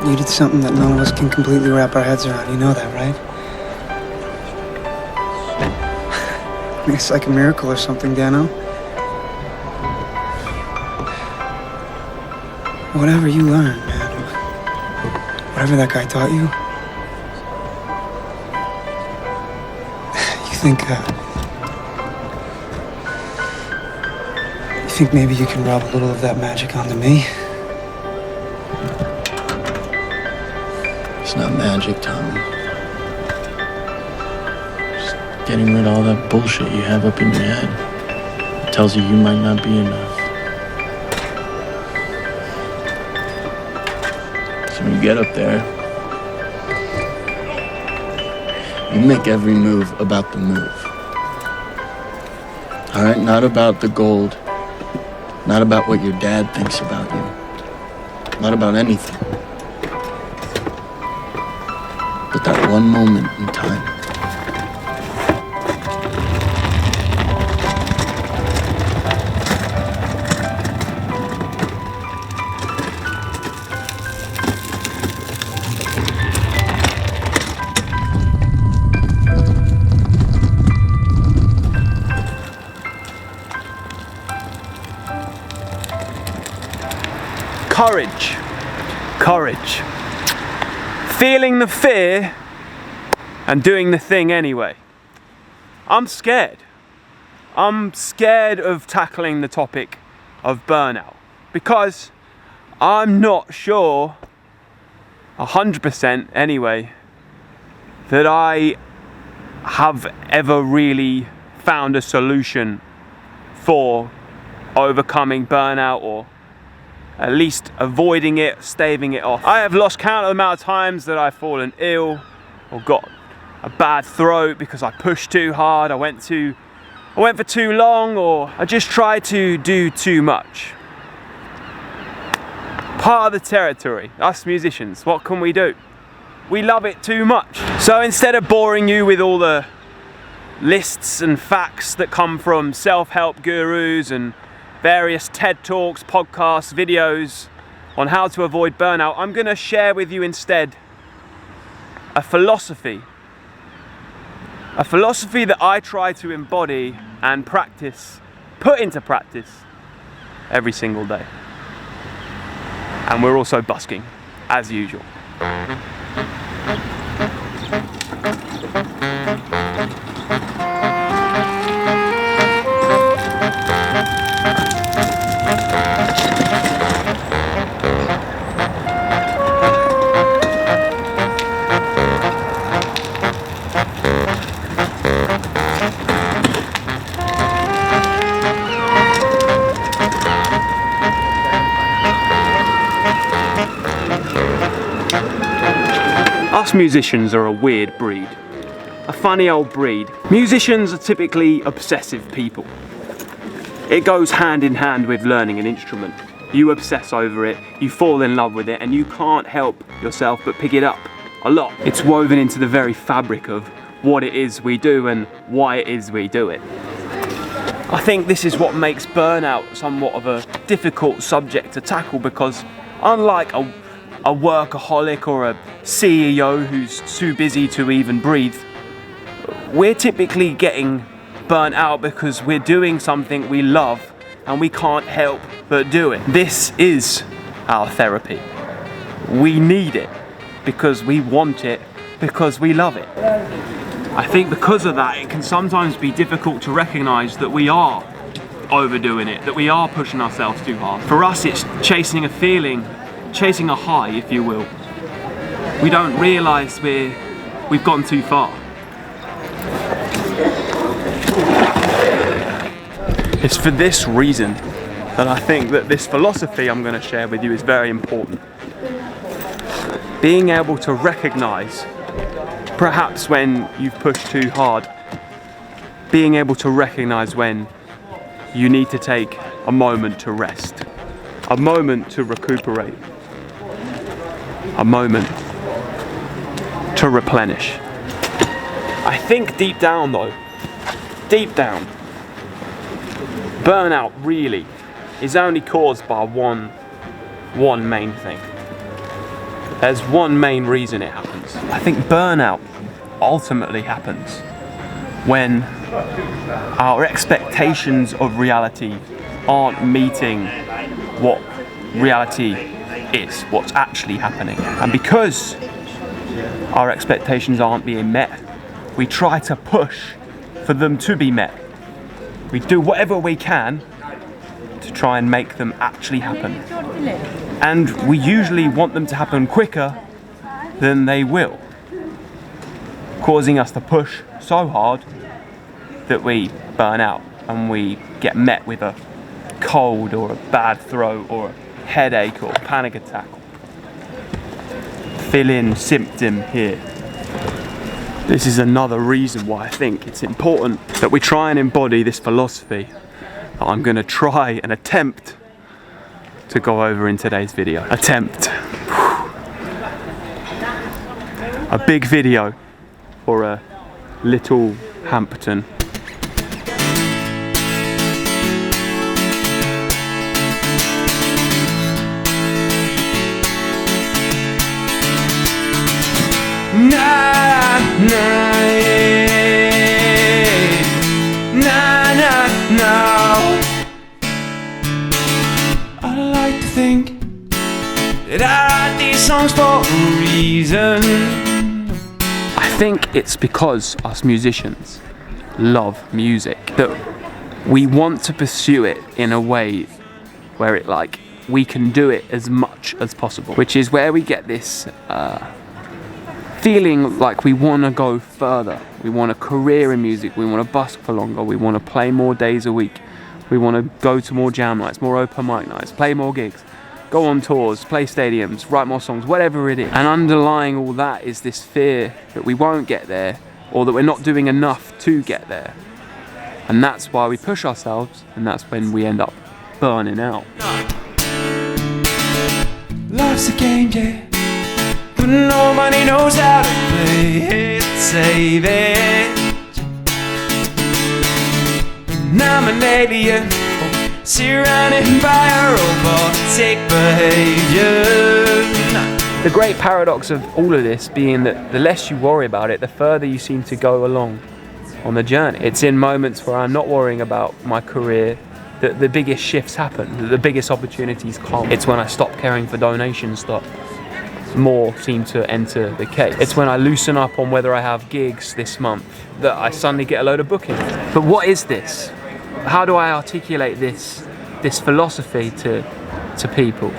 You did something that none of us can completely wrap our heads around. You know that, right? I mean, it's like a miracle or something, Dano. Whatever you learned, man. Whatever that guy taught you. You think maybe you can rub a little of that magic onto me? It's not magic, Tommy. Just getting rid of all that bullshit you have up in your head. It tells you might not be enough. So when you get up there, you make every move about the move. All right, not about the gold, not about what your dad thinks about you, not about anything. But that one moment in time. Courage. Courage. Feeling the fear and doing the thing anyway. I'm scared. I'm scared of tackling the topic of burnout because I'm not sure, 100% anyway, that I have ever really found a solution for overcoming burnout, or at least avoiding it, staving it off. I have lost count of the amount of times that I've fallen ill or got a bad throat because I pushed too hard, I went for too long, or I just tried to do too much. Part of the territory, us musicians, what can we do? We love it too much. So instead of boring you with all the lists and facts that come from self-help gurus and various TED Talks, podcasts, videos on how to avoid burnout, I'm going to share with you instead a philosophy that I try to embody and practice, put into practice every single day. And we're also busking, as usual. Us musicians are a weird breed, a funny old breed. Musicians are typically obsessive people. It goes hand in hand with learning an instrument. You obsess over it, you fall in love with it, and you can't help yourself but pick it up a lot. It's woven into the very fabric of what it is we do and why it is we do it. I think this is what makes burnout somewhat of a difficult subject to tackle, because unlike a workaholic or a CEO who's too busy to even breathe, we're typically getting burnt out because we're doing something we love and we can't help but do it. This is our therapy. We need it because we want it, because we love it. I think because of that, it can sometimes be difficult to recognize that we are overdoing it, that we are pushing ourselves too hard. For us, it's chasing a feeling, chasing a high, if you will. We don't realize we've gone too far. It's for this reason that I think that this philosophy I'm going to share with you is very important. Being able to recognize, perhaps when you've pushed too hard, being able to recognize when you need to take a moment to rest, a moment to recuperate, a moment to replenish. I think deep down though, burnout really is only caused by one main thing. There's one main reason it happens. I think burnout ultimately happens when our expectations of reality aren't meeting what reality is, what's actually happening. And because our expectations aren't being met, we try to push for them to be met. We do whatever we can to try and make them actually happen. And we usually want them to happen quicker than they will, causing us to push so hard that we burn out and we get met with a cold or a bad throat or a headache or a panic attack. Fill in symptom here. This is another reason why I think it's important that we try and embody this philosophy that I'm going to try and attempt to go over in today's video. Attempt. A big video for a little Hampton. Na na na na na. I like to think that I write these songs for a reason. I think it's because us musicians love music that we want to pursue it in a way where it we can do it as much as possible, which is where we get this feeling like we want to go further. We want a career in music, we want to busk for longer, we want to play more days a week, we want to go to more jam nights, more open mic nights, play more gigs, go on tours, play stadiums, write more songs, whatever it is. And underlying all that is this fear that we won't get there, or that we're not doing enough to get there. And that's why we push ourselves, and that's when we end up burning out. Life's a game, yeah, but nobody knows how to play it, save it. And I'm an alien, surrounded by a robotic behavior. The great paradox of all of this being that the less you worry about it, the further you seem to go along on the journey. It's in moments where I'm not worrying about my career that the biggest shifts happen, that the biggest opportunities come. It's when I stop caring for donations that more seem to enter the case. It's when I loosen up on whether I have gigs this month that I suddenly get a load of bookings. But what is this? How do I articulate this philosophy to people?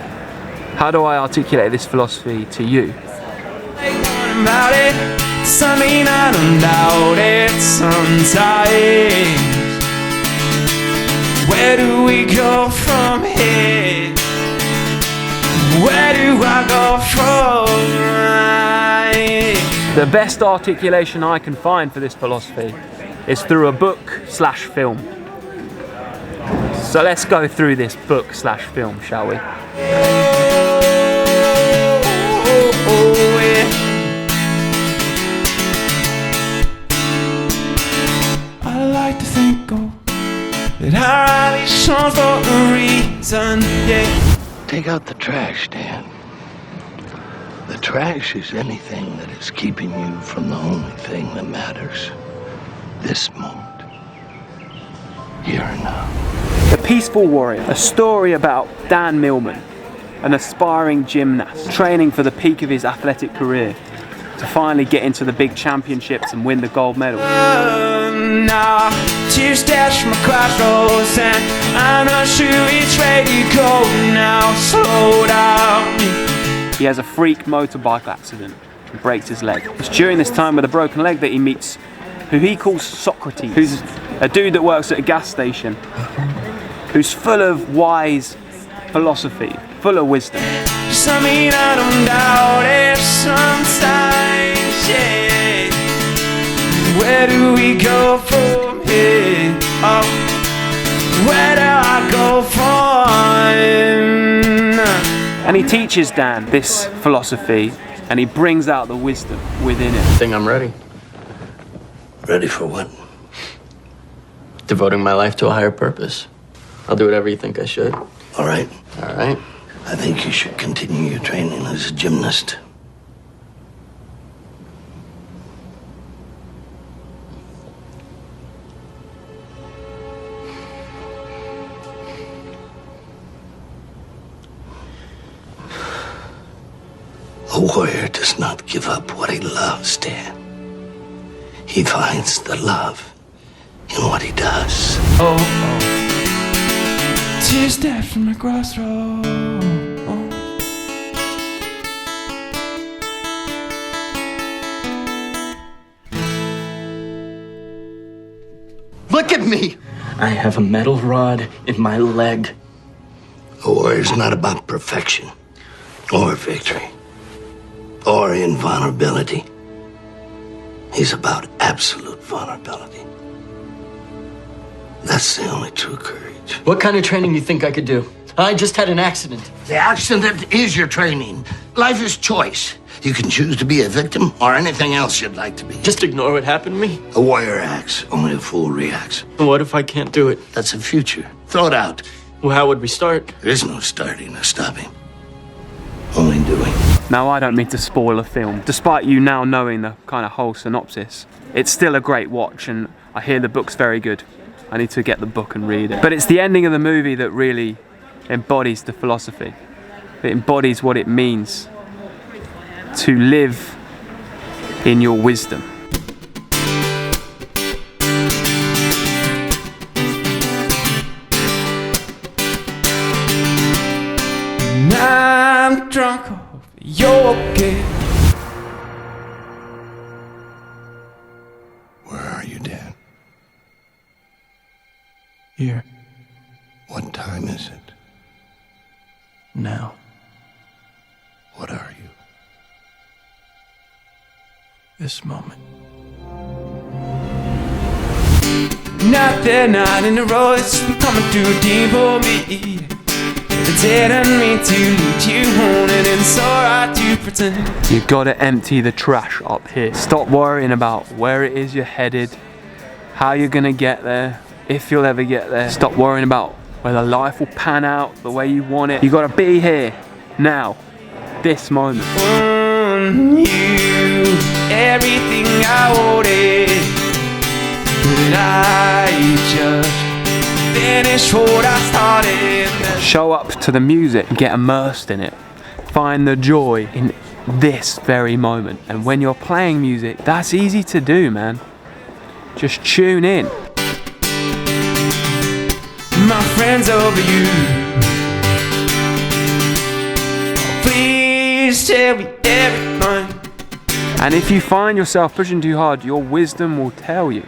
How do I articulate this philosophy to you? About it, something I don't doubt it sometimes. Where do we go from here? Where do I go from here? The best articulation I can find for this philosophy is through a book/film. So let's go through this book/film, shall we? I like to think that I write these songs for a reason, yeah. Take out the trash, Dan. The trash is anything that is keeping you from the only thing that matters. This moment. Here and now. The Peaceful Warrior, a story about Dan Millman, an aspiring gymnast, training for the peak of his athletic career to finally get into the big championships and win the gold medal. Now, 2 steps from my crossroads and I'm not sure which way to go now. Slow down. He has a freak motorbike accident and breaks his leg. It's during this time with a broken leg that he meets who he calls Socrates, who's a dude that works at a gas station, who's full of wise philosophy, full of wisdom. Something I don't doubt it sometimes, yeah. Where do we go from here? Oh, where do I go from? And he teaches Dan this philosophy, and he brings out the wisdom within it. I think I'm ready. Ready for what? Devoting my life to a higher purpose. I'll do whatever you think I should. All right. All right. I think you should continue your training as a gymnast. A warrior does not give up what he loves, Dan. He finds the love in what he does. Oh, oh. 2 steps from a crossroads. Look at me! I have a metal rod in my leg. A warrior's not about perfection, or victory, or invulnerability. He's about absolute vulnerability. That's the only true courage. What kind of training do you think I could do? I just had an accident. The accident is your training. Life is choice. You can choose to be a victim or anything else you'd like to be. Just ignore what happened to me. A warrior acts, only a fool reacts. What if I can't do it? That's the future. Throw it out. Well, how would we start? There is no starting or stopping. Only doing. Now, I don't mean to spoil a film. Despite you now knowing the kind of whole synopsis, it's still a great watch, and I hear the book's very good. I need to get the book and read it. But it's the ending of the movie that really embodies the philosophy. It embodies what it means to live in your wisdom. I'm drunk off your gift. Where are you, Dan? Here, What time is it? now. What are you? This moment. Another night in a row, it's becoming too deep for me. I didn't mean to lead you on, and it's alright to pretend. You gotta empty the trash up here. Stop worrying about where it is you're headed, how you're gonna get there, if you'll ever get there. Stop worrying about whether life will pan out the way you want it. You gotta be here, now, this moment. On you, everything I wanted, but I just finished what I started. Show up to the music, get immersed in it. Find the joy in this very moment. And when you're playing music, that's easy to do, man. Just tune in. My friends over you. Please tell me everything. And if you find yourself pushing too hard, your wisdom will tell you.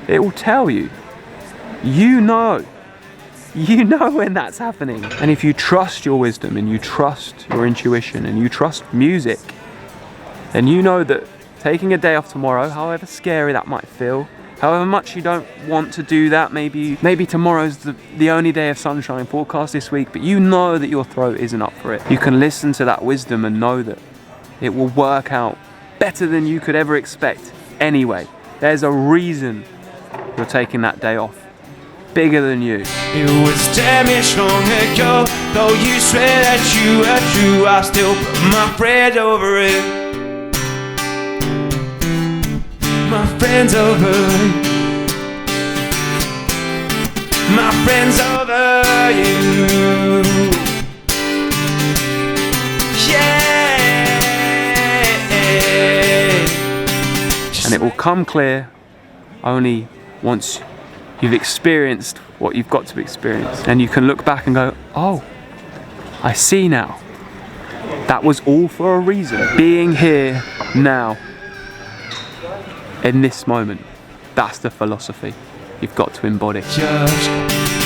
It will tell you. You know. You know when that's happening. And if you trust your wisdom and you trust your intuition and you trust music, then you know that taking a day off tomorrow, however scary that might feel, however much you don't want to do that, maybe tomorrow's the only day of sunshine forecast this week, but you know that your throat isn't up for it. You can listen to that wisdom and know that it will work out better than you could ever expect anyway. There's a reason you're taking that day off. Bigger than you. It was damaged long ago. Though you swear that you were true, I still put my friend over it. My friend's over it. My friend's over you. Yeah. And it will come clear only once you've experienced what you've got to experience. And you can look back and go, oh, I see now. That was all for a reason. Being here now, in this moment, that's the philosophy you've got to embody. Just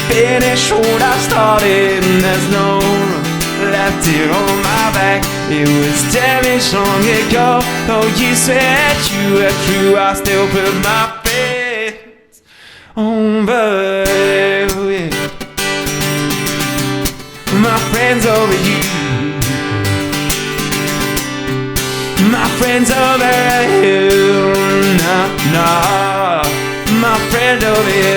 finish what I started, and there's no room left here on my back. It was damaged long ago. Though you said you were true, I still put my faith over you. My friend's over you. My friend's over you. Nah, nah. My friend over you.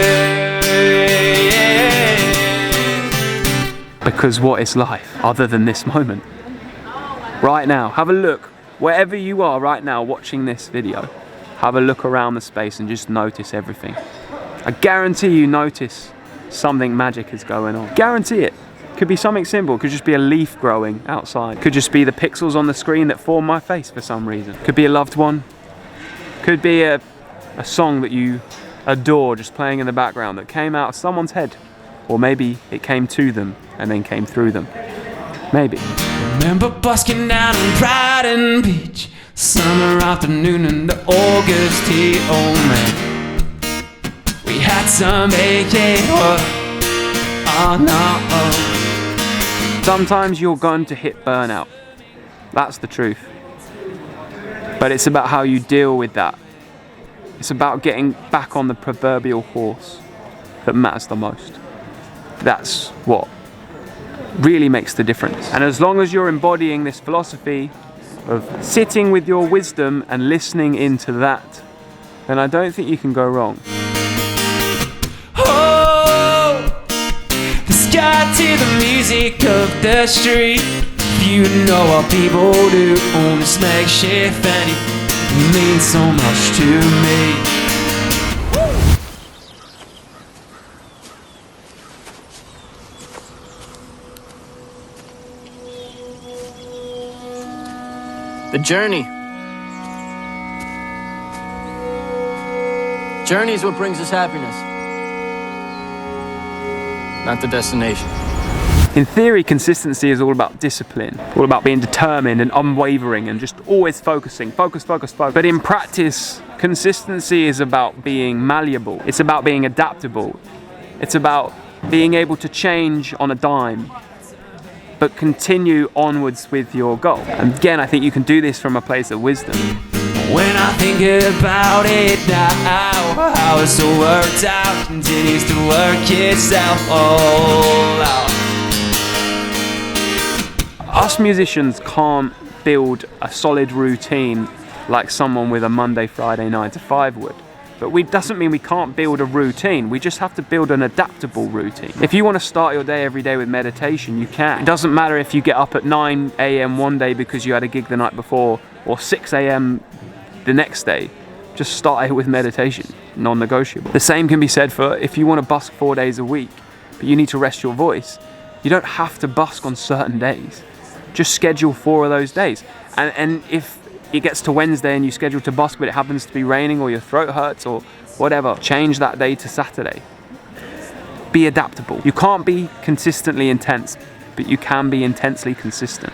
Because what is life other than this moment? Right now, have a look. Wherever you are right now watching this video, have a look around the space and just notice everything. I guarantee you notice something magic is going on. Guarantee it. Could be something simple. Could just be a leaf growing outside. Could just be the pixels on the screen that form my face for some reason. Could be a loved one. Could be a song that you adore just playing in the background that came out of someone's head. Or maybe it came to them and then came through them. Maybe. Remember busking down on Brighton Beach, summer afternoon in the August heat. Oh man, we had some aching. Oh no. Sometimes you're going to hit burnout. That's the truth. But it's about how you deal with that. It's about getting back on the proverbial horse that matters the most. That's what really makes the difference. And as long as you're embodying this philosophy of sitting with your wisdom and listening into that, then I don't think you can go wrong. Oh, the sky to the music of the street. You know what people do on this makeshift, and it means so much to me. The journey. Journey is what brings us happiness, not the destination. In theory, consistency is all about discipline, all about being determined and unwavering and just always focusing, focus. But in practice, consistency is about being malleable. It's about being adaptable. It's about being able to change on a dime, but continue onwards with your goal. And again, I think you can do this from a place of wisdom. When I think about it now, how it's all worked out, continues to work itself all out. Us musicians can't build a solid routine like someone with a Monday, Friday, 9 to 5 would. But it doesn't mean we can't build a routine. We just have to build an adaptable routine. If you want to start your day every day with meditation, you can. It doesn't matter if you get up at 9 AM one day because you had a gig the night before, or 6 AM the next day. Just start it with meditation, non-negotiable. The same can be said for if you want to busk 4 days a week, but you need to rest your voice. You don't have to busk on certain days. Just schedule 4 of those days. And if it gets to Wednesday and you schedule to busk, but it happens to be raining or your throat hurts or whatever, change that day to Saturday. Be adaptable. You can't be consistently intense, but you can be intensely consistent.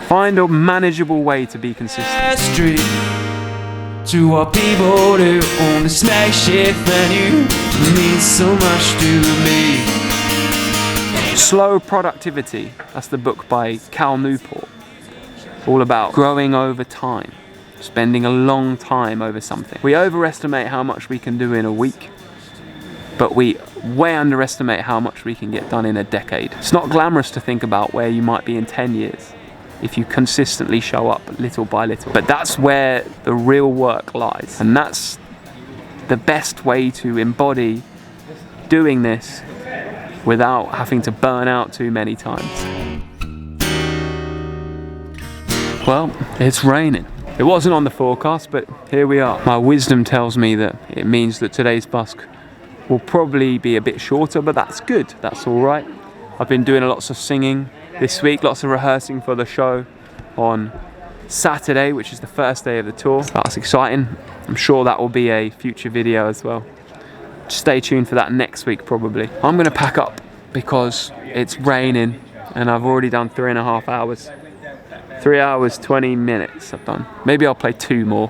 Find a manageable way to be consistent. Street to what people do on this makeshift venue means so much to me. Slow Productivity, that's the book by Cal Newport. All about growing over time, spending a long time over something. We overestimate how much we can do in a week, but we way underestimate how much we can get done in a decade. It's not glamorous to think about where you might be in 10 years if you consistently show up little by little. But that's where the real work lies. And that's the best way to embody doing this without having to burn out too many times. Well, it's raining. It wasn't on the forecast, but here we are. My wisdom tells me that it means that today's busk will probably be a bit shorter, but that's good. That's all right. I've been doing lots of singing this week, lots of rehearsing for the show on Saturday, which is the first day of the tour. That's exciting. I'm sure that will be a future video as well. Stay tuned for that next week probably. I'm gonna pack up because it's raining and I've already done 3.5 hours. 3 hours, 20 minutes I've done. Maybe I'll play 2 more.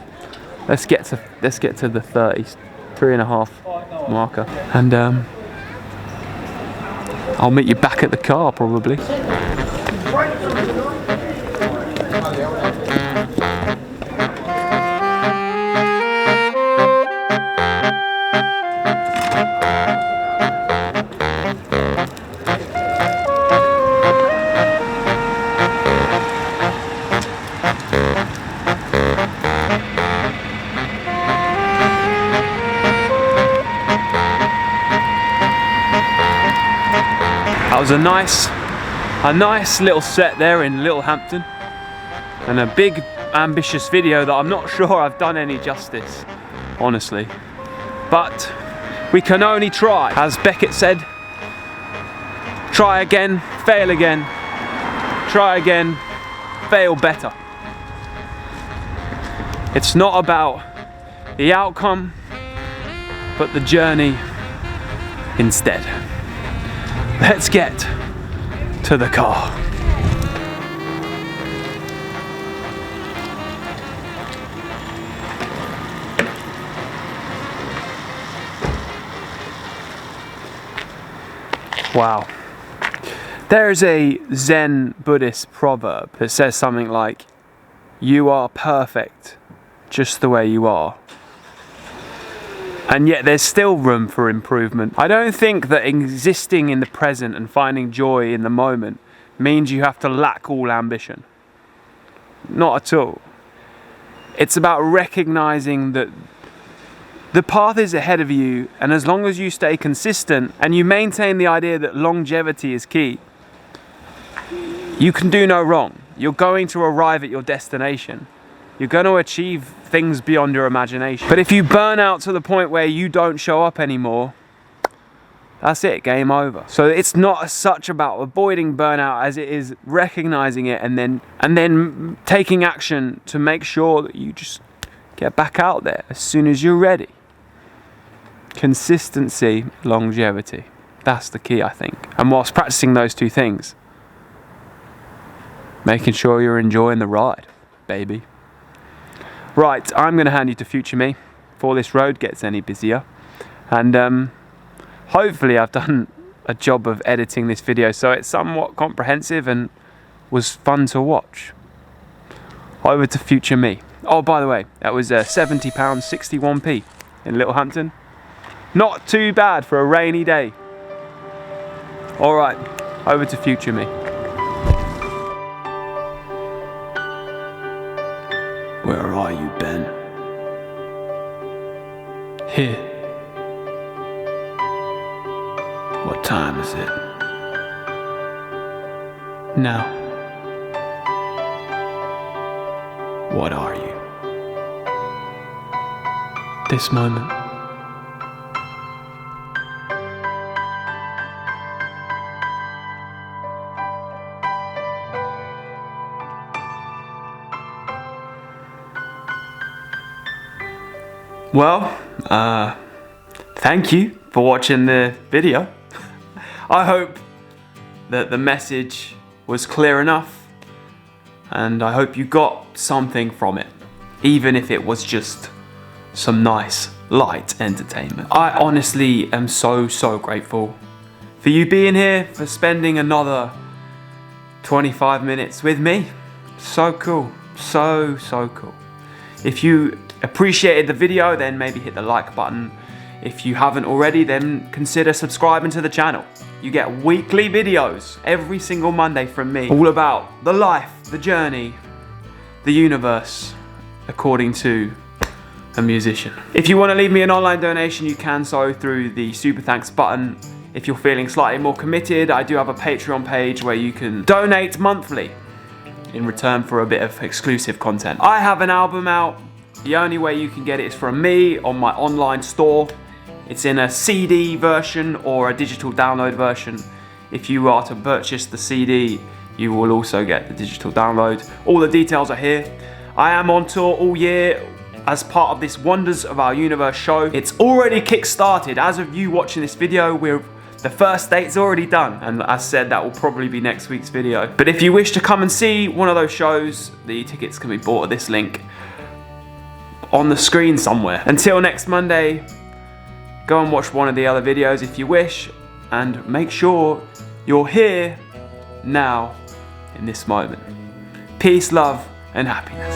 Let's get to the 30s, 3.5 marker. And I'll meet you back at the car probably. That was a nice little set there in Littlehampton, and a big ambitious video that I'm not sure I've done any justice, honestly. But we can only try. As Beckett said, Try again, fail again, try again, fail better. It's not about the outcome, but the journey instead. Let's get to the car. Wow. There's a Zen Buddhist proverb that says something like, "You are perfect just the way you are." And yet there's still room for improvement. I don't think that existing in the present and finding joy in the moment means you have to lack all ambition. Not at all. It's about recognizing that the path is ahead of you, and as long as you stay consistent and you maintain the idea that longevity is key, you can do no wrong. You're going to arrive at your destination. You're going to achieve things beyond your imagination. But if you burn out to the point where you don't show up anymore, that's it, game over. So it's not as such about avoiding burnout as it is recognizing it and then taking action to make sure that you just get back out there as soon as you're ready. Consistency, longevity. That's the key, I think. And whilst practicing those two things, making sure you're enjoying the ride, baby. Right, I'm going to hand you to future me before this road gets any busier. And hopefully I've done a job of editing this video so it's somewhat comprehensive and was fun to watch. Over to future me. Oh, by the way, that was £70, 61p in Littlehampton. Not too bad for a rainy day. All right, over to future me. Where are you, Ben? Here. What time is it? Now. What are you? This moment. Well, thank you for watching the video. I hope that the message was clear enough, and I hope you got something from it, even if it was just some nice, light entertainment. I honestly am so grateful for you being here, for spending another 25 minutes with me. So cool, so cool. If you appreciated the video, then maybe hit the like button. If you haven't already, then consider subscribing to the channel. You get weekly videos every single Monday from me, all about the life, the journey, the universe, according to a musician. If you want to leave me an online donation, you can so through the super thanks button. If you're feeling slightly more committed, I do have a Patreon page where you can donate monthly in return for a bit of exclusive content. I have an album out. The only way you can get it is from me on my online store. It's in a CD version or a digital download version. If you are to purchase the CD, you will also get the digital download. All the details are here. I am on tour all year as part of this Wonders of Our Universe show. It's already kick-started. As of you watching this video, the first date's already done. And as said, that will probably be next week's video. But if you wish to come and see one of those shows, the tickets can be bought at this link on the screen somewhere. Until next Monday, go and watch one of the other videos if you wish, and make sure you're here, now, in this moment. Peace, love, and happiness.